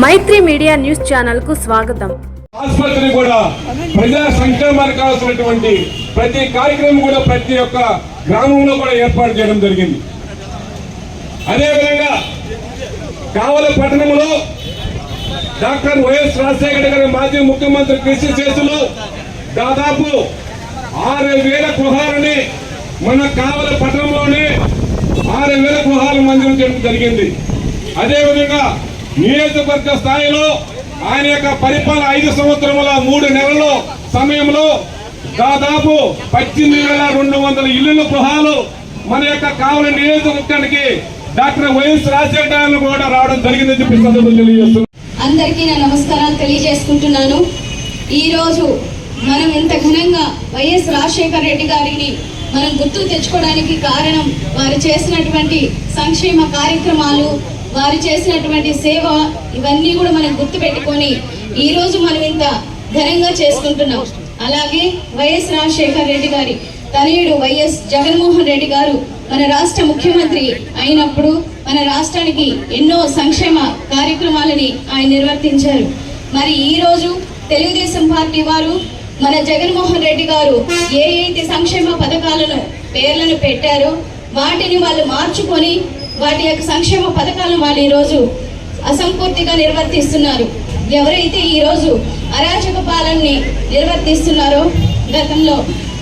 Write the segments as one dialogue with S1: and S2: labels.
S1: మైత్రి media news channel కు స్వాగతం.
S2: ఆసుపత్రి కూడా ప్రజా సంక్షేమానికి కావాల్సినటువంటి ప్రతి కార్యక్రమం కూడా ప్రతి ఒక్క గ్రామంలో కూడా ఏర్పాటు చేయడం జరిగింది. అదేవిధంగా కావలి పట్టణంలో డాక్టర్ వైఎస్ రాజశేఖర గారి మాజీ ముఖ్యమంత్రి కృషి చేతులు దాదాపు 6,000 గృహాలని మన కావలి పట్టణంలోనే 6,000 గృహాలు మంజూరు చేయడం జరిగింది. అదేవిధంగా నియోజకవర్గ స్థాయిలో ఆయన యొక్క పరిపాలన 5 సంవత్సరముల 3 నెలల సమయంలో దాదాపు 18,200 ఇళ్ల గృహాలు మన యొక్క కావలి నియోజకవర్గానికి డాక్టర్ వైఎస్ రాజశేఖర కూడా రావడం జరిగిందని చెప్పి సందర్భంగా తెలియజేస్తున్నాను.
S3: అందరికీ నా నమస్కారాలు తెలియజేసుకుంటున్నాను. ఈ రోజు మనం ఇంత ఘనంగా వైఎస్ రాజశేఖర రెడ్డి గారిని మనం గుర్తు తెచ్చుకోవడానికి కారణం వారు చేసినటువంటి సంక్షేమ కార్యక్రమాలు, వారు చేసినటువంటి సేవ, ఇవన్నీ కూడా మనం గుర్తు పెట్టుకొని ఈ రోజు మనం ఇంత ఘనంగా చేసుకుంటున్నాం. అలాగే వైఎస్ రాజశేఖర రెడ్డి గారి తనయుడు వైఎస్ జగన్మోహన్ రెడ్డి గారు మన రాష్ట్ర ముఖ్యమంత్రి అయినప్పుడు మన రాష్ట్రానికి ఎన్నో సంక్షేమ కార్యక్రమాలని ఆయన నిర్వర్తించారు. మరి ఈ రోజు తెలుగుదేశం పార్టీ వారు మన జగన్మోహన్ రెడ్డి గారు ఏ సంక్షేమ పథకాలను పేర్లను పెట్టారో వాటిని వాళ్ళు మార్చుకొని వాటి యొక్క సంక్షేమ పథకాలను వాళ్ళు ఈరోజు అసంపూర్తిగా నిర్వర్తిస్తున్నారు. ఎవరైతే ఈరోజు అరాచక పాలనని నిర్వర్తిస్తున్నారో, గతంలో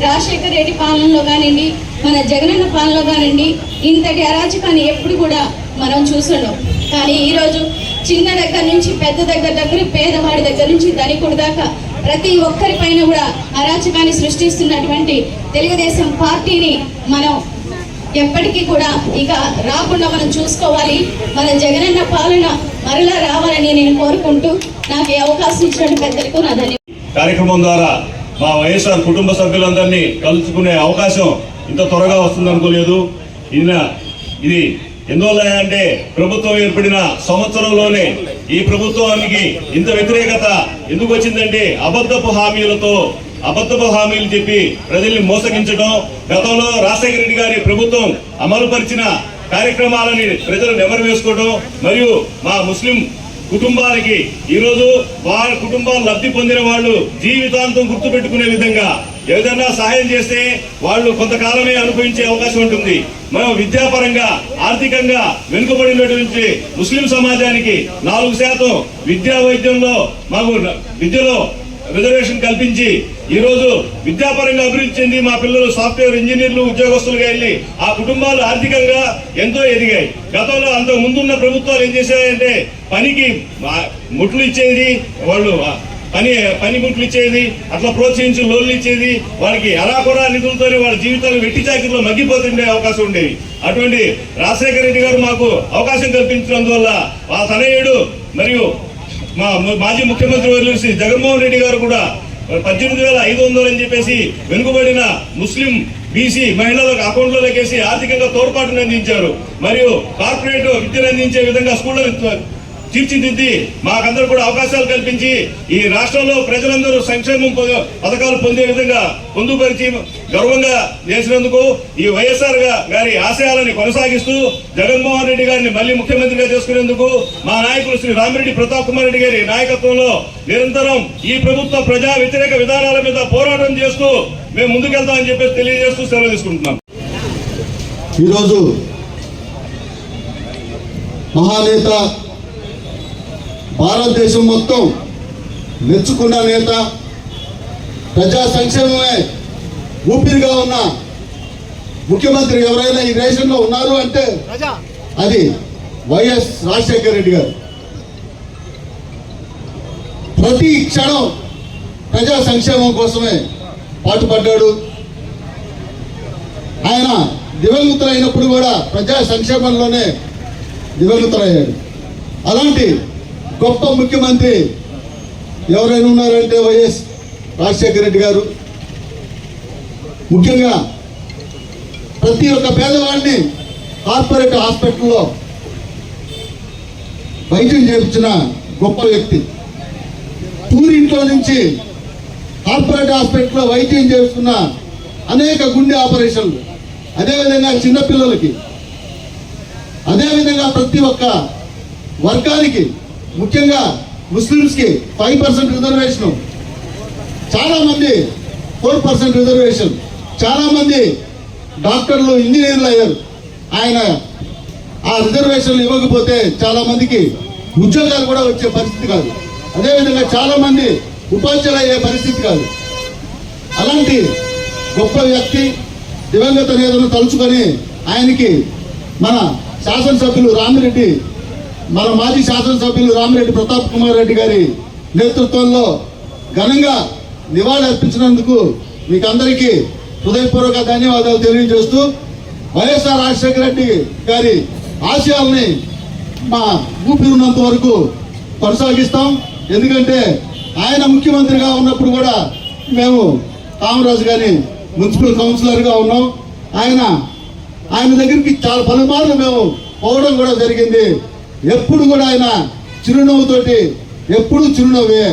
S3: రాజశేఖర రెడ్డి పాలనలో కానివ్వండి, మన జగనన్న పాలనలో కానివ్వండి, ఇంతటి అరాచకాన్ని ఎప్పుడు కూడా మనం చూస్తున్నాం. కానీ ఈరోజు చిన్న దగ్గర నుంచి పెద్ద దగ్గర పేదవాడి దగ్గర నుంచి ధనికుడి దాకా ప్రతి ఒక్కరి పైన కూడా అరాచకాన్ని సృష్టిస్తున్నటువంటి తెలుగుదేశం పార్టీని మనం ఎప్పటికీ కూడా ఇక రాకుండా మనం చూసుకోవాలి. మన జగనన్న పాలన మరలా రావాలని నేను కోరుకుంటూ నాకు ఈ అవకాశం ఇచ్చిన పెద్దలకు నా ధన్యవాదాలు.
S4: కార్యక్రమం ద్వారా మా వైఎస్ఆర్ కుటుంబ సభ్యులందరినీ కలుసుకునే అవకాశం ఇంత త్వరగా వస్తుందనుకోలేదు. ఇది ఎందువల్ల అంటే ప్రభుత్వం ఏర్పడిన సంవత్సరంలోనే ఈ ప్రభుత్వానికి ఇంత వ్యతిరేకత ఎందుకు వచ్చిందంటే అబద్ధపు హామీలు చెప్పి ప్రజల్ని మోసగించడం, గతంలో రాజశేఖర రెడ్డి గారి ప్రభుత్వం అమలు పరిచిన కార్యక్రమాలని ప్రజలు నెమరు వేసుకోవడం, మరియు మా ముస్లిం కుటుంబాలకి ఈరోజు వారి కుటుంబాలు లబ్ధి పొందిన వాళ్ళు జీవితాంతం గుర్తుపెట్టుకునే విధంగా ఏదైనా సహాయం చేస్తే వాళ్ళు కొంతకాలమే అనుభవించే అవకాశం ఉంటుంది. మనం విద్యాపరంగా ఆర్థికంగా వెనుకబడినటువంటి ముస్లిం సమాజానికి 4% విద్యా వైద్యంలో మాకు విద్యలో రిజర్వేషన్ కల్పించి ఈరోజు విద్యాపరంగా అభివృద్ధి చెంది మా పిల్లలు సాఫ్ట్వేర్ ఇంజనీర్లు ఉద్యోగస్తులుగా వెళ్ళి ఆ కుటుంబాలు ఆర్థికంగా ఎంతో ఎదిగాయి. గతంలో అంతకు ముందున్న ప్రభుత్వాలు ఏం చేశాయంటే పనికి ముట్లు ఇచ్చేది, వాళ్ళు పని ముట్లు ఇచ్చేది, అట్లా ప్రోత్సహించి లోన్లు ఇచ్చేది, వాళ్ళకి అరాకొరా నిధులతోనే వాళ్ళ జీవితాలు వెట్టి చాకిరిలో మగ్గిపోతుండే అవకాశం ఉండేది. అటువంటి రాజశేఖర రెడ్డి గారు మాకు అవకాశం కల్పించినందువల్ల ఆ తనయుడు మరియు మా మాజీ ముఖ్యమంత్రి వర్యులు శ్రీ జగన్మోహన్ రెడ్డి గారు కూడా 18,500 అని చెప్పేసి వెనుకబడిన ముస్లిం బీసీ మహిళలకు అకౌంట్లో లెక్కేసి ఆర్థికంగా తోడ్పాటును అందించారు. మరియు కార్పొరేట్ విద్యను అందించే విధంగా స్కూళ్ళను తీర్చిదిద్ది మాకందరూ కూడా అవకాశాలు కల్పించి ఈ రాష్ట్రంలో ప్రజలందరూ సంక్షేమం పథకాలు పొందే విధంగా పొందుపరిచి గర్వంగా చేసినందుకు ఈ వైఎస్ఆర్ గారి ఆశయాలని కొనసాగిస్తూ జగన్మోహన్ రెడ్డి గారిని మళ్ళీ ముఖ్యమంత్రిగా చేసుకునేందుకు మా నాయకులు శ్రీ రామిరెడ్డి ప్రతాప్ కుమార్ రెడ్డి గారి నాయకత్వంలో నిరంతరం ఈ ప్రభుత్వ ప్రజా వ్యతిరేక విధానాల మీద పోరాటం చేస్తూ మేము ముందుకెళ్తామని చెప్పేసి తెలియజేస్తూ సెలవు తీసుకుంటున్నాం.
S5: ఈరోజు మహానేత, భారతదేశం మొత్తం మెచ్చుకున్న నేత, ప్రజా సంక్షేమమే ఊపిరిగా ఉన్న ముఖ్యమంత్రి ఎవరైనా ఈ దేశంలో ఉన్నారు అంటే అది వైఎస్ రాజశేఖర రెడ్డి గారు. ప్రతి క్షణం ప్రజా సంక్షేమం కోసమే పాటుపడ్డాడు. ఆయన దివంగతులైనప్పుడు కూడా ప్రజా సంక్షేమంలోనే దివంగతులయ్యాడు. అలాంటి గొప్ప ముఖ్యమంత్రి ఎవరైనా ఉన్నారంటే వైఎస్ రాజశేఖర రెడ్డి గారు. ముఖ్యంగా ప్రతి ఒక్క పేదవాడిని కార్పొరేట్ హాస్పిటల్లో వైద్యం చేయించిన గొప్ప వ్యక్తి. ఊరింట్లో నుంచి కార్పొరేట్ హాస్పిటల్లో వైద్యం చేస్తున్న అనేక గుండె ఆపరేషన్లు, అదేవిధంగా చిన్నపిల్లలకి, అదేవిధంగా ప్రతి ఒక్క వర్గానికి ముఖ్యంగా ముస్లిమ్స్కి 5% రిజర్వేషన్, చాలామంది 4% రిజర్వేషన్, చాలామంది డాక్టర్లు ఇంజనీర్లు అయ్యారు. ఆయన ఆ రిజర్వేషన్లు ఇవ్వకపోతే చాలామందికి ఉద్యోగాలు కూడా వచ్చే పరిస్థితి కాదు. అదేవిధంగా చాలామంది ఉపాధ్యాయులు అయ్యే పరిస్థితి కాదు. అలాంటి గొప్ప వ్యక్తి దివంగత నేతను తలుచుకొని ఆయనకి మన శాసనసభ్యులు రామిరెడ్డి, మన మాజీ శాసనసభ్యులు రామిరెడ్డి ప్రతాప్ కుమార్ రెడ్డి గారి నేతృత్వంలో ఘనంగా నివాళి అర్పించినందుకు మీకు అందరికీ హృదయపూర్వక ధన్యవాదాలు తెలియజేస్తూ, వైఎస్ఆర్ రాజశేఖర రెడ్డి గారి ఆశయాల్ని మా ఊపిరినంత వరకు కొనసాగిస్తాం. ఎందుకంటే ఆయన ముఖ్యమంత్రిగా ఉన్నప్పుడు కూడా మేము కామరాజు గారిని మున్సిపల్ కౌన్సిలర్గా ఉన్నాం. ఆయన దగ్గరికి చాలా పలుమార్లు మేము పోవడం కూడా జరిగింది. ఎప్పుడు కూడా ఆయన చిరునవ్వుతోటి, ఎప్పుడు చిరునవ్వే,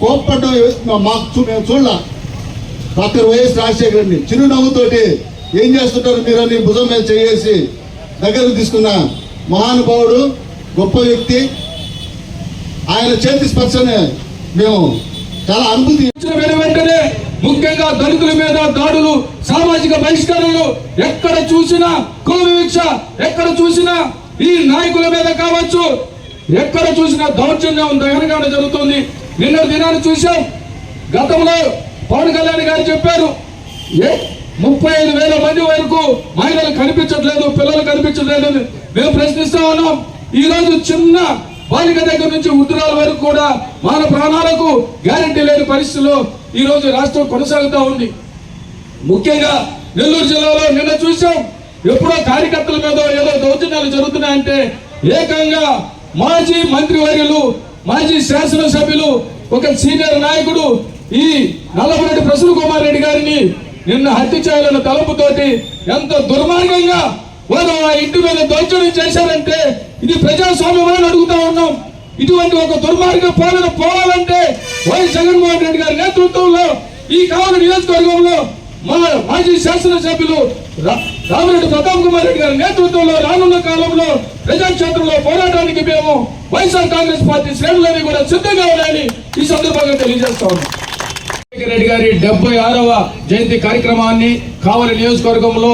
S5: కోప్పడ్డం మాకు మేము చూడాల. డాక్టర్ వైఎస్ రాజశేఖర రెడ్డి చిరునవ్వుతోటి ఏం చేస్తుంటారు మీరని భుజం మీద చేసి దగ్గరకు తీసుకున్న మహానుభావుడు, గొప్ప వ్యక్తి. ఆయన చేతి స్పర్శనే మేము చాలా అనుభూతి.
S6: వెంటనే ముఖ్యంగా దళితుల మీద దాడులు, సామాజిక బహిష్కరణలు, ఎక్కడ చూసినా కుల వివక్ష, ఎక్కడ చూసినా ఈ నాయకుల మీద కావచ్చు, ఎక్కడ చూసినా దౌర్జన్యం దహనగానే జరుగుతుంది. నిన్న దినాన్ని చూసాం. గతంలో పవన్ కళ్యాణ్ గారు చెప్పారు 35,000 మంది వరకు మహిళలు కనిపించట్లేదు, పిల్లలు కనిపించట్లేదు. మేము ప్రశ్నిస్తా ఉన్నాం. ఈ రోజు చిన్న బాలిక దగ్గర నుంచి వృద్ధురాల వరకు కూడా మన ప్రాణాలకు గ్యారెంటీ లేని పరిస్థితుల్లో ఈ రోజు రాష్ట్రం కొనసాగుతూ ఉంది. ముఖ్యంగా నెల్లూరు జిల్లాలో నిన్న చూసాం. ఎప్పుడో కార్యకర్తల మీద ఏదో దౌర్జన్యాలు జరుగుతున్నాయంటే ఏకంగా మాజీ మంత్రివర్యులు, మాజీ శాసనసభ్యులు, ఒక సీనియర్ నాయకుడు ఈ నల్లపురెడ్డి ప్రసన్న కుమార్ రెడ్డి గారిని నిన్న హత్య చేయాలన్న తలంపుతోటి ఎంత దుర్మార్గంగా వారు ఆ ఇంటి మీద దౌర్జన్యం చేశారంటే ఇది ప్రజాస్వామ్యమని అడుగుతా ఉన్నాం. ఇటువంటి ఒక దుర్మార్గ పాలన పోవాలంటే వైఎస్ జగన్మోహన్ రెడ్డి గారి నేతృత్వంలో ఈ కావలి నియోజకవర్గంలో మా మాజీ శాసనసభ్యులు రామిరెడ్డి ప్రతాప్ కుమార్ రెడ్డి గారి నేతృత్వంలో రానున్న కాలంలో ప్రజాక్షేత్రంలో పోరాటానికి మేము వైఎస్ఆర్ కాంగ్రెస్ పార్టీ శ్రేణులని కూడా సిద్ధంగా ఉన్నాయని ఈ సందర్భంగా తెలియజేస్తా ఉన్నాం. రెడ్డి గారి 76వ జయంతి కార్యక్రమాన్ని కావలి నియోజకవర్గంలో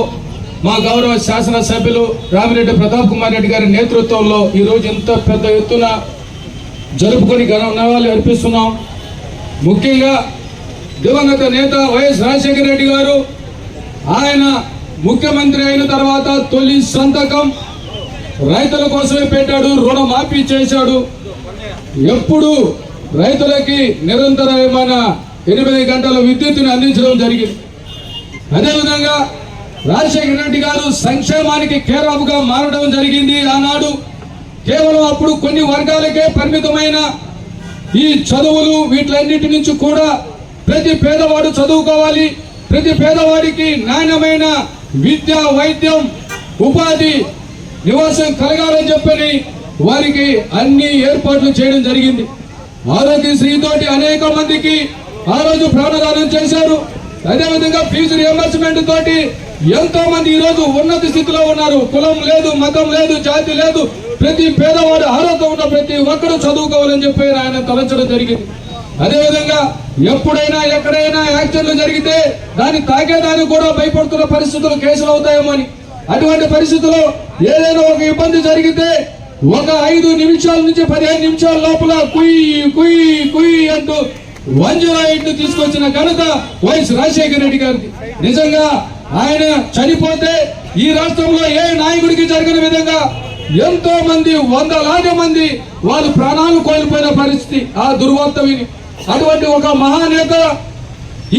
S6: మా గౌరవ శాసనసభ్యులు రామిరెడ్డి ప్రతాప్ కుమార్ రెడ్డి గారి నేతృత్వంలో ఈ రోజు ఇంత పెద్ద ఎత్తున జరుపుకొని ఘనవాళి అర్పిస్తున్నాం. ముఖ్యంగా దివంగత నేత వైఎస్ రాజశేఖర రెడ్డి గారు ఆయన ముఖ్యమంత్రి అయిన తర్వాత తొలి సంతకం రైతుల కోసమే పెట్టాడు, రుణమాఫీ చేశాడు. ఎప్పుడు రైతులకి నిరంతరమైన 8 గంటల విద్యుత్తుని అందించడం జరిగింది. అదేవిధంగా రాజశేఖర రెడ్డి గారు సంక్షేమానికి కేరాఫ్గా మారడం జరిగింది. ఆనాడు కేవలం అప్పుడు కొన్ని వర్గాలకే పరిమితమైన ఈ చదువులు వీటిలన్నిటి నుంచి కూడా ప్రతి పేదవాడు చదువుకోవాలి, ప్రతి పేదవాడికి నాణ్యమైన విద్య, వైద్యం, ఉపాధి, నివాసం కలగాలని చెప్పని వారికి అన్ని ఏర్పాట్లు చేయడం జరిగింది. ఆరోగ్యశ్రీతోటి అనేక మందికి ఆ రోజు ప్రాణదానం చేశారు. అదేవిధంగా ఫీజు రియంబర్స్మెంట్ తోటి ఎంతో మంది ఈ రోజు ఉన్నత స్థితిలో ఉన్నారు. కులం లేదు, మతం లేదు, జాతి లేదు, ప్రతి పేదవాడు అర్హత ఉన్న ప్రతి ఒక్కరూ చదువుకోవాలని చెప్పి ఆయన తలంచడం జరిగింది. అదేవిధంగా ఎప్పుడైనా ఎక్కడైనా యాక్సిడెంట్లు జరిగితే దాన్ని తాకేదానికి కూడా భయపడుతున్న పరిస్థితులు, కేసులు అవుతాయేమో అని. అటువంటి పరిస్థితుల్లో ఏదైనా ఒక ఇబ్బంది జరిగితే ఒక 5 నిమిషాల నుంచి 15 నిమిషాల లోపల కుయ్ కుయ్ కుయ్ అంటూ 108 తీసుకొచ్చిన ఘనత వైఎస్ రాజశేఖర రెడ్డి గారికి. నిజంగా ఆయన చనిపోతే ఈ రాష్ట్రంలో ఏ నాయకుడికి జరగని విధంగా ఎంతో మంది, 100,000 మంది వాళ్ళు ప్రాణాలు కోల్పోయిన పరిస్థితి ఆ దుర్వార్త విని. అటువంటి ఒక మహానేత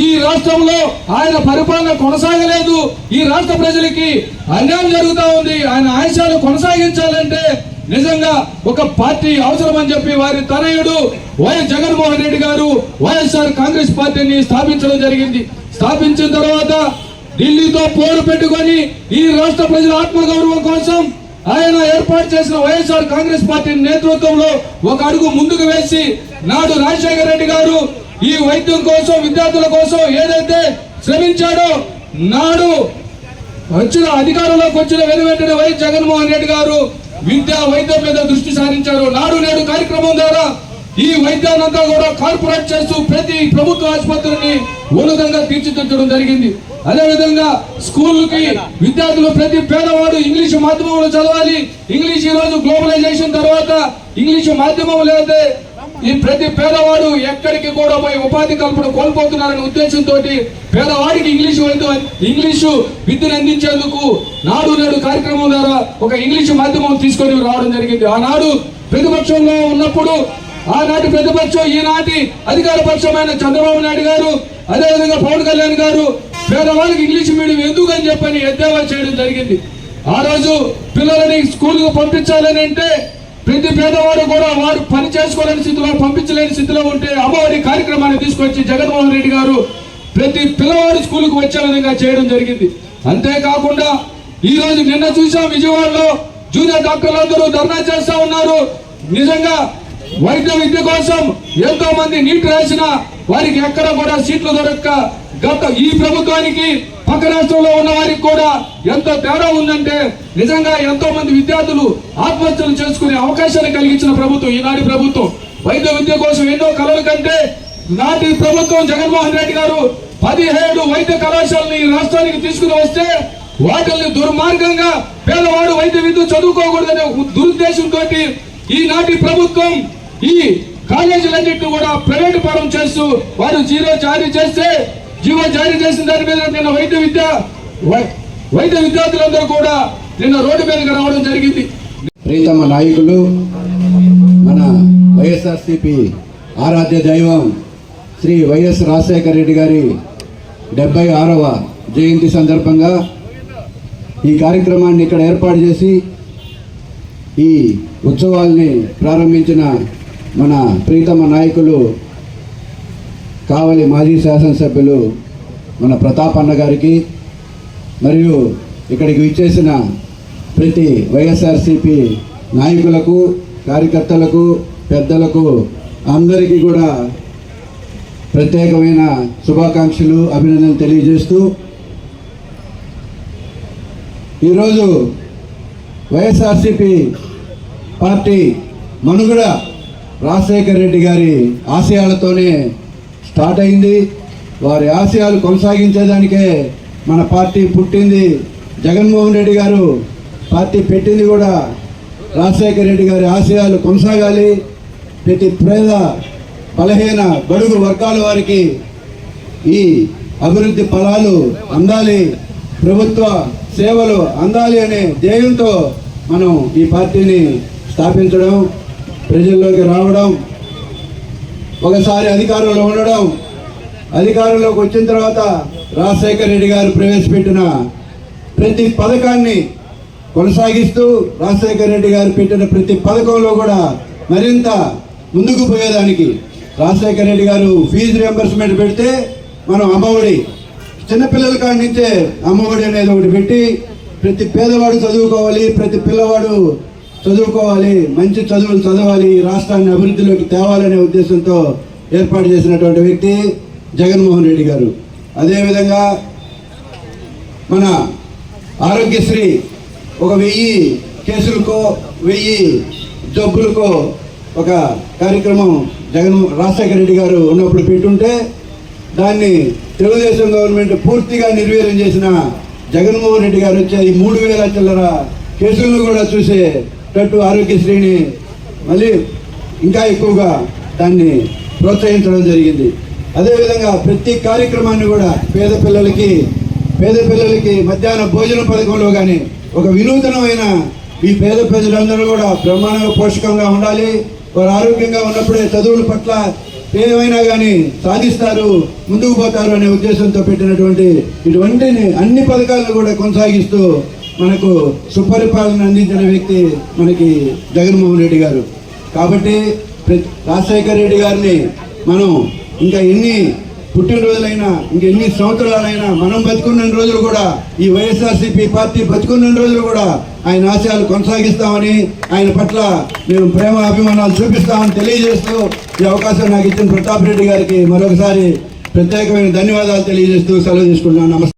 S6: ఈ రాష్ట్రంలో ఆయన పరిపాలన కొనసాగలేదు. ఈ రాష్ట్ర ప్రజలకి అన్యాయం జరుగుతూ ఉంది. ఆయన ఆశయాలు కొనసాగించాలంటే నిజంగా ఒక పార్టీ అవసరం అని చెప్పి వారి తనయుడు వైఎస్ జగన్మోహన్ రెడ్డి గారు వైఎస్ఆర్ కాంగ్రెస్ పార్టీని స్థాపించడం జరిగింది. స్థాపించిన తర్వాత ఢిల్లీతో పోరు పెట్టుకొని ఈ రాష్ట్ర ప్రజల ఆత్మగౌరవం కోసం ఆయన ఏర్పాటు చేసిన వైఎస్ఆర్ కాంగ్రెస్ పార్టీ నేతృత్వంలో ఒక అడుగు ముందుకు వేసి నాడు రాజశేఖర రెడ్డి గారు ఈ వైద్యం కోసం, విద్యార్థుల కోసం ఏదైతే శ్రమించాడో నాడు వచ్చిన అధికారంలోకి వచ్చిన వెనువెంటనే వైఎస్ జగన్మోహన్ రెడ్డి గారు విద్యా వైద్యం మీద దృష్టి సారించారు. నాడు నేడు కార్యక్రమం ద్వారా ఈ వైద్యానంతా కూడా కార్పొరేట్ చేస్తూ ప్రతి ప్రభుత్వ ఆసుపత్రిని ఉన్నతంగా తీర్చిదిద్దడం జరిగింది. అదేవిధంగా స్కూళ్ళకి విద్యార్థులు ప్రతి పేదవాడు ఇంగ్లీషు మాధ్యమంలో చదవాలి. ఇంగ్లీష్ ఈ రోజు గ్లోబలైజేషన్ తర్వాత ఇంగ్లీషు మాధ్యమం లేదే ఈ ప్రతి పేదవాడు ఎక్కడికి కూడా పోయి ఉపాధి కల్పన కోల్పోతున్నారనే ఉద్దేశంతో పేదవాడికి ఇంగ్లీషు విద్యను అందించేందుకు నాడు నేడు కార్యక్రమం ద్వారా ఒక ఇంగ్లీషు మాధ్యమం తీసుకొని రావడం జరిగింది. ఆనాడు ప్రతిపక్షంలో ఉన్నప్పుడు ఆనాటి ప్రతిపక్షం ఈనాటి అధికార పక్షమైన చంద్రబాబు నాయుడు గారు అదేవిధంగా పవన్ కళ్యాణ్ గారు పేదవాళ్ళకి ఇంగ్లీష్ మీడియం ఎందుకు అని చెప్పని ఎద్దేవా చేయడం జరిగింది. ఆ రోజు పిల్లలని స్కూల్కు పంపించాలని అంటే ప్రతి పేదవాడు కూడా వారు పని చేసుకోలేని స్థితిలో పంపించలేని స్థితిలో ఉంటే అమ్మఒడి కార్యక్రమాన్ని తీసుకొచ్చి జగన్మోహన్ రెడ్డి గారు ప్రతి పిల్లవాడు స్కూల్కు వచ్చే విధంగా చేయడం జరిగింది. అంతేకాకుండా ఈ రోజు నిన్న చూసాం విజయవాడలో జూనియర్ డాక్టర్లందరూ ధర్నా చేస్తా ఉన్నారు. నిజంగా వైద్య విద్య కోసం ఎంతో మంది నీట్ రాసిన వారికి ఎక్కడ కూడా సీట్లు దొరక్క గత ఈ ప్రభుత్వానికి పక్క రాష్ట్రంలో ఉన్న వారికి కూడా ఎంతో తేడా ఉందంటే నిజంగా ఎంతో మంది విద్యార్థులు ఆత్మహత్యలు చేసుకునే అవకాశాన్ని కలిగించిన ప్రభుత్వం ఈనాటి ప్రభుత్వం. వైద్య విద్య కోసం ఎన్నో కలలు కంటే నాటి ప్రభుత్వం జగన్మోహన్ రెడ్డి గారు 17 వైద్య కళాశాలని ఈ రాష్ట్రానికి తీసుకుని వస్తే వాటిని దుర్మార్గంగా పేదవాడు వైద్య విద్య చదువుకోకూడదనే దురుద్దేశంతో ఈనాటి ప్రభుత్వం ఈ కాలేజీలన్నింటినీ కూడా ప్రైవేట్ పరం చేస్తూ వారు జీవో జారీ చేసిన దాని మీద నిన్న వైద్య విద్యార్థులందరూ కూడా నిన్న రోడ్డు మీదకి రావడం జరిగింది.
S7: ప్రీతమ నాయకులు మన వైఎస్ఆర్సీపీ ఆరాధ్య దైవం శ్రీ వైఎస్ రాజశేఖర రెడ్డి గారి 76వ జయంతి సందర్భంగా ఈ కార్యక్రమాన్ని ఇక్కడ ఏర్పాటు చేసి ఈ ఉత్సవాల్ని ప్రారంభించిన మన ప్రీతమ నాయకులు కావలి మాజీ శాసనసభ్యులు మన ప్రతాప్ అన్న గారికి మరియు ఇక్కడికి విచ్చేసిన ప్రతి వైఎస్ఆర్సీపీ నాయకులకు కార్యకర్తలకు పెద్దలకు అందరికీ కూడా ప్రత్యేకమైన శుభాకాంక్షలు అభినందనలు తెలియజేస్తూ ఈరోజు వైఎస్ఆర్సీపీ పార్టీ మనుగడ రాజశేఖర రెడ్డి గారి ఆశయాలతోనే స్టార్ట్ అయింది. వారి ఆశయాలు కొనసాగించేదానికే మన పార్టీ పుట్టింది. జగన్మోహన్ రెడ్డి గారు పార్టీ పెట్టింది కూడా రాజశేఖర రెడ్డి గారి ఆశయాలు కొనసాగాలి, ప్రతి పేద బలహీన బడుగు వర్గాల వారికి ఈ అభివృద్ధి ఫలాలు అందాలి, ప్రభుత్వ సేవలు అందాలి అనే ధ్యేయంతో మనం ఈ పార్టీని స్థాపించడం, ప్రజల్లోకి రావడం, ఒకసారి అధికారంలో ఉండడం, అధికారంలోకి వచ్చిన తర్వాత రాజశేఖర రెడ్డి గారు ప్రవేశపెట్టిన ప్రతి పథకాన్ని కొనసాగిస్తూ రాజశేఖర రెడ్డి గారు పెట్టిన ప్రతి పథకంలో కూడా మరింత ముందుకు పోయేదానికి రాజశేఖర రెడ్డి గారు ఫీజు రియంబర్స్మెంట్ పెడితే మనం అమ్మఒడి చిన్నపిల్లల కాడి నుంచే అమ్మఒడి అనేది ఒకటి పెట్టి ప్రతి పేదవాడు చదువుకోవాలి, ప్రతి పిల్లవాడు చదువుకోవాలి, మంచి చదువులు చదవాలి, రాష్ట్రాన్ని అభివృద్ధిలోకి తేవాలనే ఉద్దేశంతో ఏర్పాటు చేసినటువంటి వ్యక్తి జగన్మోహన్ రెడ్డి గారు. అదేవిధంగా మన ఆరోగ్యశ్రీ ఒక 1000 కేసులకో 1000 జబ్బులకో ఒక కార్యక్రమం రాజశేఖర రెడ్డి గారు ఉన్నప్పుడు పెట్టుంటే దాన్ని తెలుగుదేశం గవర్నమెంట్ పూర్తిగా నిర్వీర్యం చేసిన జగన్మోహన్ రెడ్డి గారు వచ్చే ఈ 3000 చిల్లర కేసులను కూడా చూసేటట్టు ఆరోగ్యశ్రీని మళ్ళీ ఇంకా ఎక్కువగా దాన్ని ప్రోత్సహించడం జరిగింది. అదేవిధంగా ప్రతి కార్యక్రమాన్ని కూడా పేద పిల్లలకి మధ్యాహ్న భోజన పథకంలో కానీ ఒక వినూతనమైన ఈ పేద ప్రజలందరూ కూడా బ్రహ్మాండంగా పోషకంగా ఉండాలి, వారు ఆరోగ్యంగా ఉన్నప్పుడే చదువుల పట్ల ఏమైనా కానీ సాధిస్తారు, ముందుకు పోతారు అనే ఉద్దేశంతో పెట్టినటువంటి ఇటువంటి అన్ని పథకాలను కూడా కొనసాగిస్తూ మనకు సుపరిపాలన అందించిన వ్యక్తి మనకి జగన్మోహన్ రెడ్డి గారు. కాబట్టి రాజశేఖర రెడ్డి గారిని మనం ఇంకా ఎన్ని పుట్టినరోజులైనా ఇంకెన్ని సంవత్సరాలైనా మనం బతుకున్న రోజులు కూడా ఈ వైఎస్ఆర్సీపీ పార్టీ బతుకున్న రోజులు కూడా ఆయన ఆశయాలు కొనసాగిస్తామని, ఆయన పట్ల మేము ప్రేమ అభిమానాలు చూపిస్తామని తెలియజేస్తూ ఈ అవకాశం నాకు ఇచ్చిన ప్రతాప్ రెడ్డి గారికి మరొకసారి ప్రత్యేకమైన ధన్యవాదాలు తెలియజేస్తూ సెలవు తీసుకుంటున్నాను. నమస్తే.